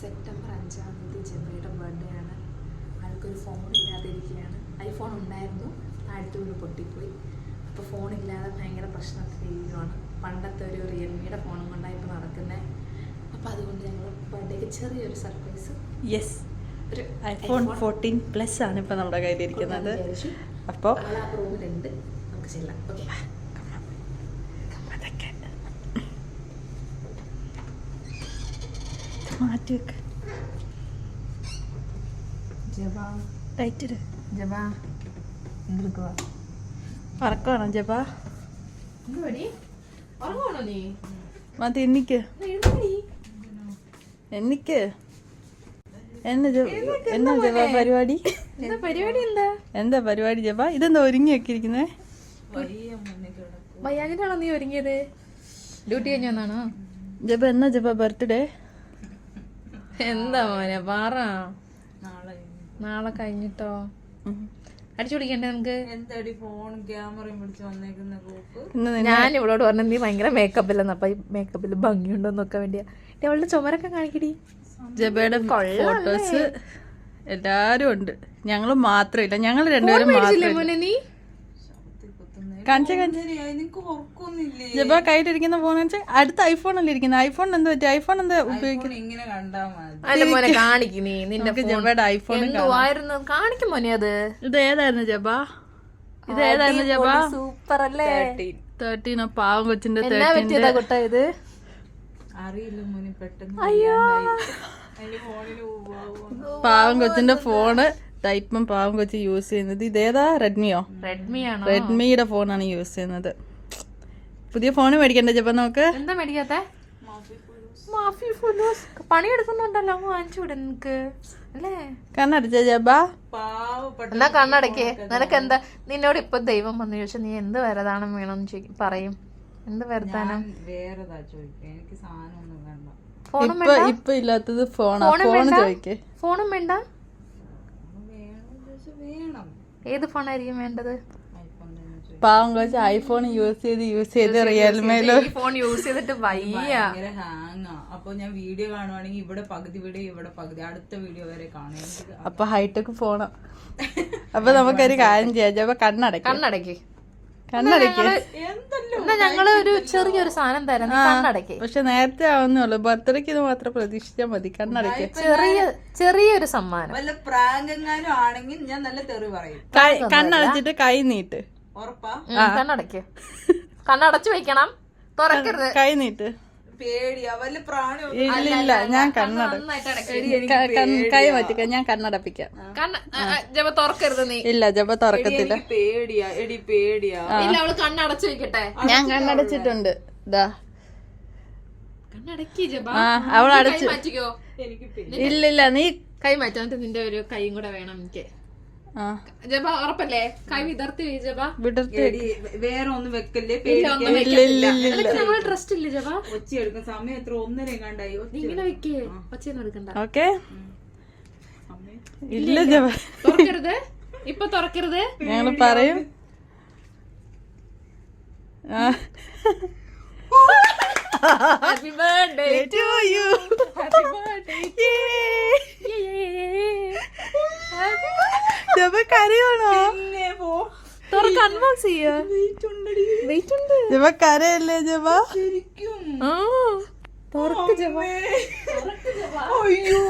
September 5-ാം തീയതി ജെബയുടെ birthday ആണ്. ആൾക്കൊരു ഫോൺ ഇല്ലാതിരിക്കുകയാണ്. ഐഫോൺ ഉണ്ടായിരുന്നു, അടുത്ത് വീട് പൊട്ടിപ്പോയി. അപ്പോൾ ഫോണില്ലാതെ ഭയങ്കര പ്രശ്നത്തിലിരിക്കുകയാണ്. പണ്ടത്തെ ഒരു റിയൽമിയുടെ ഫോണും കൊണ്ടാണ് ഇപ്പോൾ നടക്കുന്നത്. അപ്പോൾ അതുകൊണ്ട് ഞങ്ങൾ ബർത്ത്ഡേക്ക് ചെറിയൊരു സർപ്രൈസ്, യെസ്, ഒരു ഐഫോൺ 14 പ്ലസ് ആണ് ഇപ്പോൾ നമ്മുടെ കയ്യിലിരിക്കുന്നത്. അപ്പോൾ ആ റൂമിലുണ്ട്, നമുക്ക് ചെല്ലാം. ഓക്കെ, മാറ്റി വെക്ക്. ഉറക്കമാണോ ജബ? മതി, എണ്ണിക്ക് എണ്ണിക്ക്. എന്നാ ജബ പരിപാടി? എന്താ പരിപാടി ജബ? ഇതെന്താ ഒരുങ്ങി വെക്കിരിക്കുന്നേ? വയ്യാഞ്ഞിട്ടാണോ നീ ഒരുങ്ങിയത്? ഡ്യൂട്ടി കഴിഞ്ഞാണോ ജബ? എന്നാ ജബ ബർത്ത്ഡേ? എന്താ മോനെ പറ. നാളെ കഴിഞ്ഞിട്ടോ അടിച്ചു പിടിക്കണ്ടേ നമുക്ക്? ഞാൻ ഇവളോട് പറഞ്ഞ നീ ഭയങ്കര മേക്കപ്പ് ഇല്ലെന്ന്. അപ്പൊ ഈ മേക്കപ്പിൽ ഭംഗിയുണ്ടോ നോക്കാൻ വേണ്ടിയാ. അവളുടെ ചുമരൊക്കെ കാണിക്കടി. ജബയുടെ ഫോട്ടോസ് എല്ലാരും ഉണ്ട്, ഞങ്ങള് മാത്രമില്ല. ഞങ്ങൾ രണ്ടുപേരും മാത്രം. നീ ജബ കയ്യിലിരിക്കുന്ന ഫോൺ അടുത്ത ഐഫോൺ അല്ലേ ഇരിക്കുന്നത്? ഐഫോൺ എന്താ പറ്റി? ഐഫോൺ എന്താ ഉപയോഗിക്കുന്നത്? ജബയുടെ ഐഫോൺ കാണിക്കും മോനെ. അത് ഇത് ഏതായിരുന്നു ജബ? ഇത് ഏതായിരുന്നു ജബ? സൂപ്പർ അല്ലേ? 13. പാവം കൊച്ചിന്റെ ഇത് അയ്യോ, പാവം കൊച്ചിന്റെ ഫോണ് ഇപ്പം പാവം കൊച്ചി യൂസ് ചെയ്യുന്നത്. ഇതേതാ? റെഡ്മിയോ? റെഡ്മിയുടെ ഫോണാണ് യൂസ് ചെയ്യുന്നത്. പുതിയ ഫോണ് മേടിക്കണ്ടേ ജബ നമുക്ക്? എന്താ മേടിക്കാത്ത? പണിയെടുക്കുന്നുണ്ടല്ലോ, വാങ്ങിച്ചൂടെ നിനക്ക്? അല്ലേ? കണ്ണടച്ച ജബ? എന്നാ കണ്ണടക്കേ. നിനക്ക് എന്താ? നിന്നോട് ഇപ്പൊ ദൈവം വന്നു ചോദിച്ചാൽ നീ എന്ത് വരദാനം വേണമെന്ന് പറയും? എന്ത് വരദാനം? ഇപ്പൊ ഇല്ലാത്തത് ഫോണാ. ഫോൺ ചോദിക്കേ. ഫോണും വേണ്ട? ഏത് ഫോണായിരിക്കും വേണ്ടത്? പാവം കൊച്ച് ഐഫോൺ യൂസ് ചെയ്ത് റിയൽമിയിലോ ഫോൺ യൂസ് ചെയ്തിട്ട് വയ്യ. അപ്പൊ ഞാൻ വീഡിയോ കാണുവാണെങ്കിൽ ഇവിടെ പകുതി വീഡിയോ, ഇവിടെ പകുതി, അടുത്ത വീഡിയോ വരെ കാണും. അപ്പൊ ഹൈടെക് ഫോണാ. അപ്പൊ നമുക്കൊരു കാര്യം ചെയ്യാം. അപ്പൊ കണ്ണടക്കി എന്നാ ഞങ്ങള് ഒരു ചെറിയൊരു സാധനം തരാം. കണ്ണടക്കി. പക്ഷെ നേരത്തെ ആവുന്നുള്ളൂ. ബർത്ത്ഡേക്ക് ഇത് മാത്രം പ്രതീക്ഷിച്ചാൽ മതി. കണ്ണടക്കി ചെറിയൊരു സമ്മാനം. വല്ല പ്രാങ്കെങ്ങാനും ആണെങ്കിൽ ഞാൻ നല്ല തെറി പറയും. കണ്ണടച്ചിട്ട് കൈ നീട്ട്. ഉറപ്പാ? കണ്ണടക്ക്. കണ്ണടച്ചു വെക്കണം, തുറക്കരുത്. കൈ നീട്ട്. പേടിയാ വല്ല പ്രാണി? ഇല്ല, ഞാൻ കൈ മാറ്റിക്ക. ഞാൻ കണ്ണടപ്പിക്കാം. തുറക്കരുത് നീ. ഇല്ല ജബ തുറക്കത്തില്ല. പേടിയാ എടി, പേടിയാ. ഇല്ല, അവള് കണ്ണടച്ചു വെക്കട്ടെ. ഞാൻ കണ്ണടച്ചിട്ടുണ്ട്. ഇതാ കണ്ണടക്കി ജബ. അവൾ അടച്ചു. മാറ്റിക്കോ. ഇല്ല നീ കൈ മാറ്റാൻ നിന്റെ ഒരു കൈയും കൂടെ വേണം എനിക്ക്. ജബ ഉറപ്പല്ലേ? കൈ വിടർത്തി ജബ. വേറെ ഒന്നും വെക്കല്ലേ. ഞങ്ങൾ ട്രസ്റ്റ് ഇല്ല ജബ. ഒച്ച എടുക്കുന്ന സമയം എത്ര 1:30 കണ്ടായി. ഇങ്ങനെ വെക്കേ, ഒച്ചയൊന്നും എടുക്കണ്ട. ഓക്കെ. ഇല്ല ജബ തുറക്കരുത്, ഇപ്പൊ തുറക്കരുത്. ഞങ്ങള് പറയും. Happy birthday to you. ജബ കരയാണോ? അൺബോക്സ് ചെയ്യാ. വെയിറ്റ് ഉണ്ട്. ജബ കരയല്ലേ ജബ? തുറക്ക് ജബ. അയ്യോ,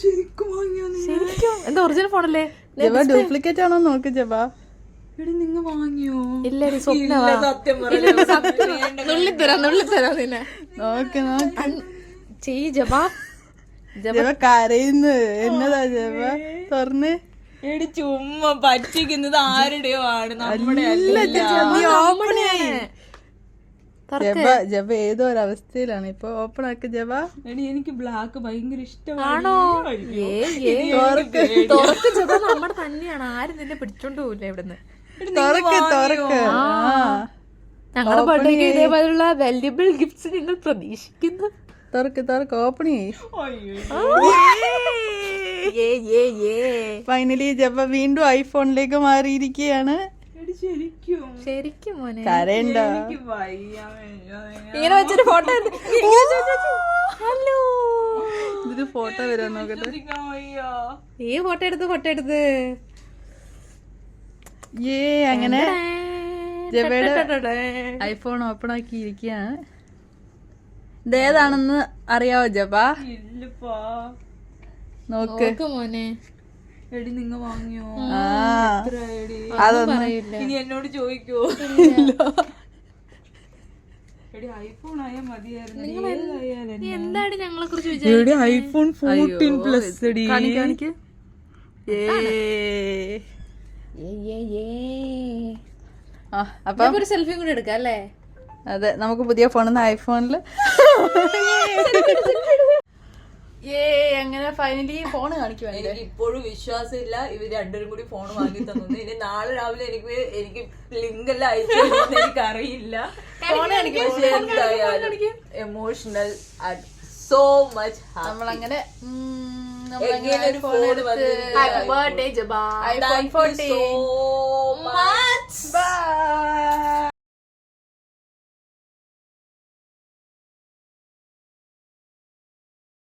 ശരിക്കും എന്താ ഒറിജിനൽ ഫോണല്ലേ? ജബ ഡ്യൂപ്ലിക്കേറ്റ് ആണോ നോക്ക് ജബ. നിങ്ങ വാങ്ങിയോ? ഇല്ല, സത്യം നുള്ളിത്തരാം നിന്നെ. നോക്ക് ചെയ് ജബ. ജബ കരയുന്നു. എന്നതാ ജബ? തുറന്ന്. എടി ചുമ്മാ പറ്റിക്കുന്നത് ആരുടെയോ ആണ്, നമ്മുടെ ജബ ഏതോ ഒരു അവസ്ഥയിലാണ് ഇപ്പൊ. ഓപ്പൺ ആക്ക് ജബ. എടി എനിക്ക് ബ്ലാക്ക് ഭയങ്കര ഇഷ്ടമാണ്. തുറക്ക് ജബ. നമ്മുടെ തന്നെയാണ്, ആരും നിന്നെ പിടിച്ചോണ്ട് പോവില്ല ഇവിടുന്ന്. തുറക്ക്. ഞങ്ങളുടെ ബർത്ത്ഡേക്ക് ഇതേപോലുള്ള വാല്യുബിൾ ഗിഫ്റ്റ്സ് നിങ്ങൾ പ്രതീക്ഷിക്കുന്നു. തുറക്ക്. ഓപ്പൺ ചെയ്യ്. ഫൈനലി ജബ വീണ്ടും ഐഫോണിലേക്ക് മാറിയിരിക്കുകയാണ്. എടി ശരിക്കും ശരിക്കും മോനെ കരയണ്ടോ? എനിക്ക് വയ്യ, വയ്യ. ഇങ്ങനെ വെച്ചൊരു ഫോട്ടോ ഹലോ ഇതിന് ഫോട്ടോ വരാൻ നോക്കട്ടെ. ശ്രദ്ധിക്കാൻ വയ്യ. ഈ ഫോട്ടോ എടുത്ത് ഏ അങ്ങനെ ജബയുടെ ഐഫോൺ ഓപ്പൺ ആക്കി ഇരിക്കുകയാണ്. ഇതേതാണെന്ന് അറിയാവോ ജബ? ഇല്ലപ്പാ. നോക്ക് മോനെ. എടി നിങ്ങ വാങ്ങിയോ? ആ എത്രയാടി? അതൊന്നും ഇനി എന്നോട് ചോദിക്കോ? എടി ഐഫോൺ ആയാ മതിയായിരുന്നു. ഏതായാലും എന്താണ് ഞങ്ങളെ കുറിച്ച് എടി ഐഫോൺ 14 പ്ലസ് എടി. കാണിക്ക്. അപ്പം ഒരു സെൽഫിയും കൂടെ എടുക്കാം അല്ലേ? അതെ, നമുക്ക് പുതിയ ഫോണിന്ന് ഐഫോണില് അങ്ങനെ ഫൈനലി ഫോൺ കാണിക്കുവാ. എനിക്ക് ഇപ്പോഴും വിശ്വാസമില്ല ഇവർ രണ്ടുപേരും കൂടി ഫോൺ വാങ്ങി തന്നു. ഇനി നാളെ രാവിലെ എനിക്ക് ലിങ്ക് എല്ലാം അയച്ചു എനിക്ക് അറിയില്ല. Emotional so much. നമ്മളങ്ങനെ Happy birthday, Jabba. iPhone 14. so much. Bye.